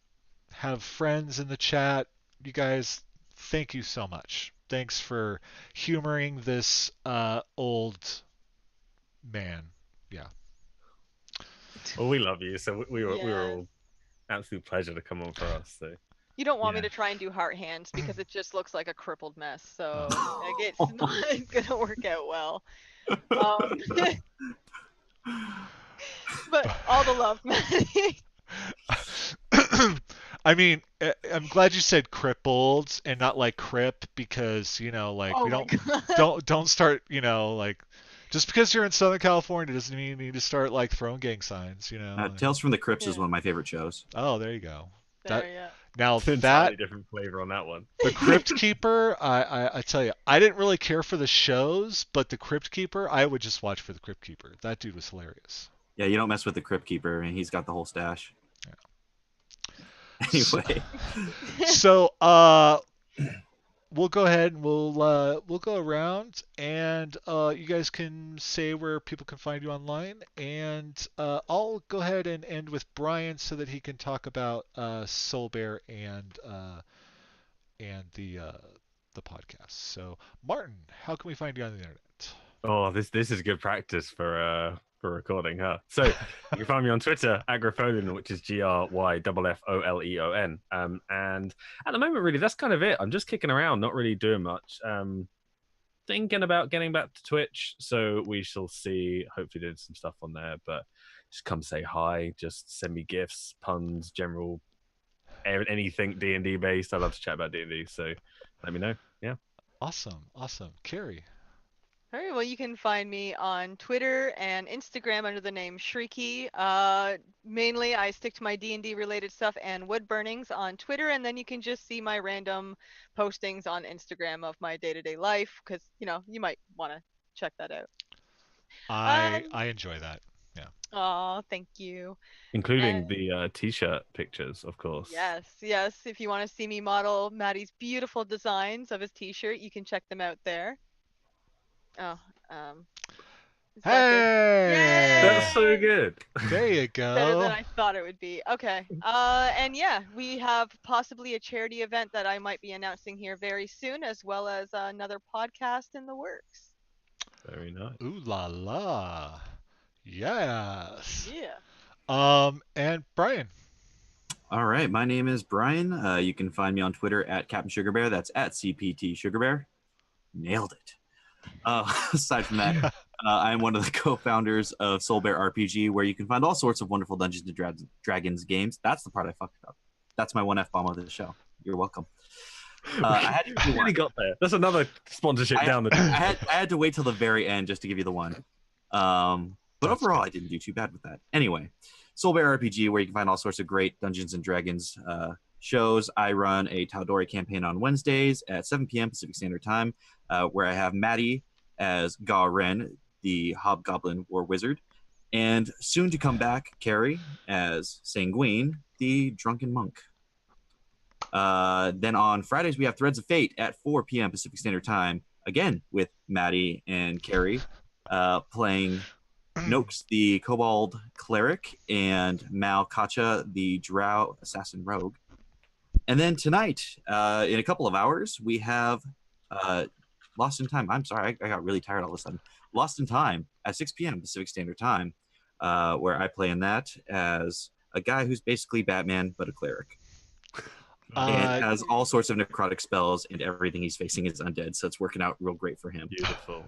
have friends in the chat. You guys, thank you so much. Thanks for humoring this old man. Yeah. Well, we love you, so we were Yes. all absolute pleasure to come on for us. So You don't want me Yeah. to try and do heart hands because it just looks like a crippled mess. So Oh. like, it's not gonna work out well. Um, but all the love, Matty. I mean, I'm glad you said crippled and not like crip because like Oh we my God. don't start like just because you're in Southern California doesn't mean you need to start like throwing gang signs. Tales from the Crypt is Yeah. one of my favorite shows. Oh, there you go. There, That yeah. now it's an that entirely different flavor on that one. the Crypt Keeper, I tell you, I didn't really care for the shows, but the Crypt Keeper, I would just watch for the Crypt Keeper. That dude was hilarious. Yeah, you don't mess with the Crypt Keeper, and he's got the whole stash. Yeah. Anyway, So we'll go ahead and we'll go around and you guys can say where people can find you online, and I'll go ahead and end with Brian so that he can talk about Soul Bear and the podcast. So Martin, how can we find you on the internet? Oh, this is good practice for recording, huh? So you can find me on Twitter, Agrifolion, which is GRYFFOLEON. And at the moment, really, that's kind of it. I'm just kicking around, not really doing much. Thinking about getting back to Twitch, so we shall see. Hopefully, there's some stuff on there, but just come say hi. Just send me gifts, puns, general anything D&D based. I love to chat about D&D, so let me know. Yeah. Awesome. Carrie. All right, well, you can find me on Twitter and Instagram under the name Shrieky. Mainly, I stick to my D&D related stuff and wood burnings on Twitter, and then you can just see my random postings on Instagram of my day-to-day life, because, you might want to check that out. I enjoy that. Oh, thank you. Including the t-shirt pictures, of course. Yes. If you want to see me model Matty's beautiful designs of his t-shirt, you can check them out there. Oh, is that good? Hey, That's so good. there you Better than go. I thought it would be. Okay. And yeah, we have possibly a charity event that I might be announcing here very soon, as well as another podcast in the works. Very nice. Ooh la la. Yes. Yeah. And Brian. all right. My name is Brian. You can find me on Twitter at Captain Sugar Bear. That's at CPT Sugar Bear. Nailed it. Aside from that, I am one of the co-founders of Soul Bear RPG, where you can find all sorts of wonderful Dungeons and Dragons games. That's the part I fucked up. That's my one F-bomb of the show. You're welcome. I had to do really one. got there. That's another sponsorship down the. I had to wait till the very end just to give you the one. But That's overall, I didn't do too bad with that. Anyway, Soul Bear RPG, where you can find all sorts of great Dungeons and Dragons shows. I run a Tal'Dorei campaign on Wednesdays at 7 p.m. Pacific Standard Time, where I have Matty as Ga Ren, the Hobgoblin War Wizard, and soon to come back, Carrie as Sanguine, the Drunken Monk. Then on Fridays, we have Threads of Fate at 4 p.m. Pacific Standard Time, again with Matty and Carrie, playing Nox, the Kobold Cleric, and Mal Kacha, the Drow Assassin Rogue. And then tonight, in a couple of hours, we have Lost in Time. I'm sorry, I got really tired all of a sudden. Lost in Time at 6 p.m. Pacific Standard Time, where I play in that as a guy who's basically Batman but a cleric. And has all sorts of necrotic spells, and everything he's facing is undead, so it's working out real great for him. Beautiful.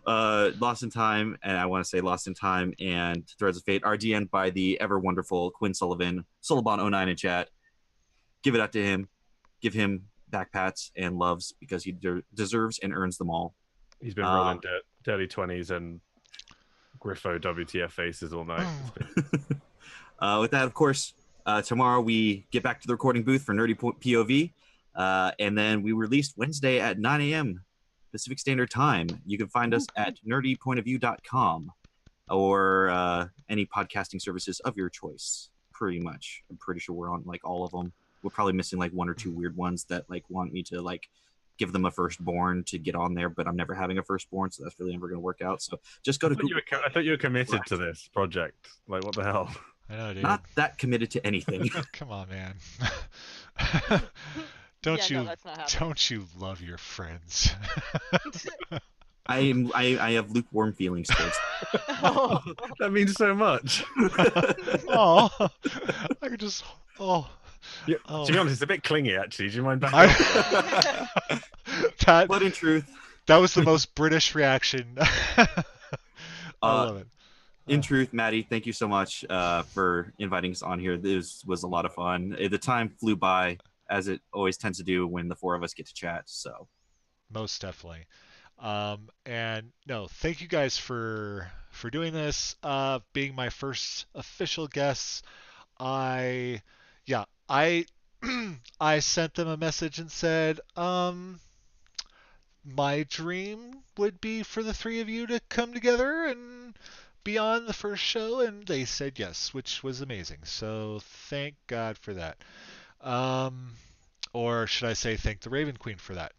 Lost in Time, and I want to say Lost in Time and Threads of Fate are DM'd by the ever wonderful Quinn Sullivan, Sullivan09 in chat. Give it up to him. Give him backpats and loves because he deserves and earns them all. He's been rolling dirty 20s and Griffo WTF faces all night. With that, of course, tomorrow we get back to the recording booth for Nerdy POV, and then we release Wednesday at 9 a.m. Pacific Standard Time. You can find us at nerdypointofview.com or any podcasting services of your choice, pretty much. I'm pretty sure we're on like all of them. We're probably missing like one or two weird ones that like want me to like give them a firstborn to get on there, but I'm never having a firstborn, so that's really never going to work out. So just go to Google. I thought you were committed to this project. Like, what the hell? I know, dude. Not that committed to anything. Come on, man. That's not happening. Don't you love your friends? I have lukewarm feelings towards Oh. That means so much. Oh, I could just. Yeah, Oh. To be honest, it's a bit clingy, actually. Do you mind backing up? But in truth, that was the most British reaction. I love it. In truth, Matty, thank you so much for inviting us on here. This was a lot of fun. The time flew by, as it always tends to do when the four of us get to chat. So, most definitely. And no, thank you guys for doing this. Being my first official guests, I I sent them a message and said, my dream would be for the three of you to come together and be on the first show, and they said yes, which was amazing. So thank God for that. Or should I say thank the Raven Queen for that?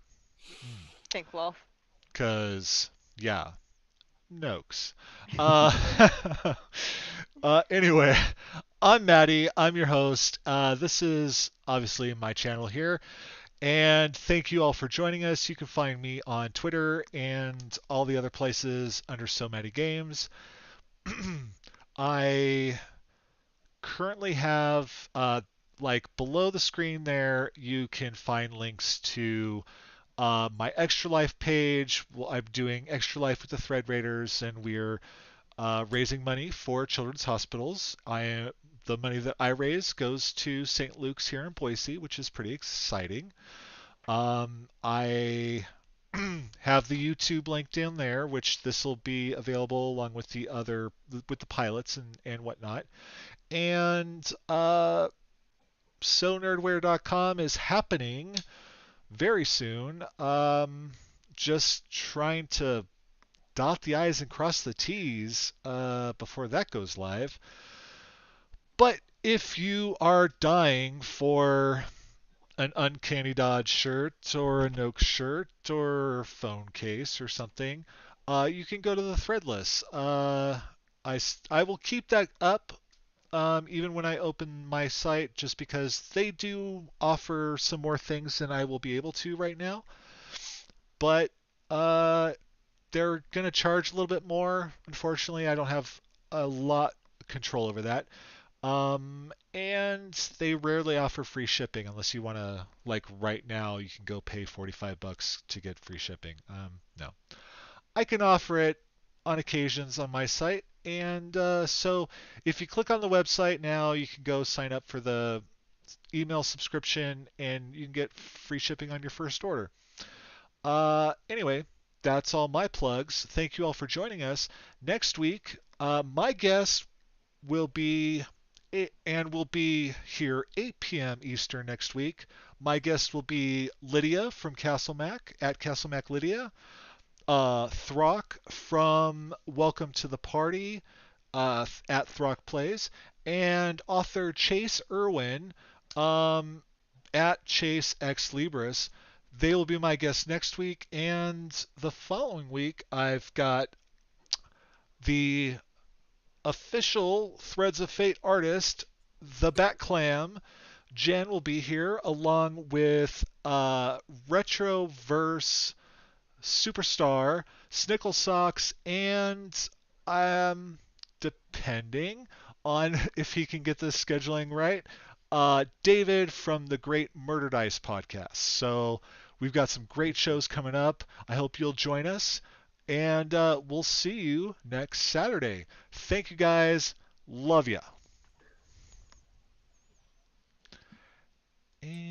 Think Wolf. Because, yeah, Noakes. Anyway, I'm Matty. I'm your host. This is obviously my channel here. And thank you all for joining us. You can find me on Twitter and all the other places under So Matty Games. I currently have, like below the screen there, you can find links to my Extra Life page. Well, I'm doing Extra Life with the Thread Raiders, and we're raising money for children's hospitals. The money that I raise goes to St. Luke's here in Boise, which is pretty exciting. I have the YouTube link down there, which this will be available along with the pilots and whatnot. And SoNerdware.com is happening very soon. Just trying to dot the I's and cross the T's before that goes live. But if you are dying for an Uncanny Dodge shirt or a Noakes shirt or phone case or something, you can go to the Threadless. I will keep that up even when I open my site, just because they do offer some more things than I will be able to right now. But they're going to charge a little bit more. Unfortunately, I don't have a lot of control over that. And they rarely offer free shipping unless you want to, like right now, you can go pay $45 to get free shipping. No. I can offer it on occasions on my site. And so if you click on the website now, you can go sign up for the email subscription and you can get free shipping on your first order. Anyway, that's all my plugs. Thank you all for joining us. Next week, my guest will be here 8 p.m. Eastern next week. My guest will be Lydia from Castle Mac at Castle Mac Lydia. Throck from Welcome to the Party at Throck Plays, and author Chase Irwin at Chase X Libris. They will be my guests next week, and the following week I've got the official Threads of Fate artist, the Bat Clam. Jen will be here along with Retroverse Superstar, Snickle Socks, and depending on if he can get the scheduling right, David from the Great Murder Dice podcast. So we've got some great shows coming up. I hope you'll join us, and we'll see you next Saturday. Thank you guys. Love ya. And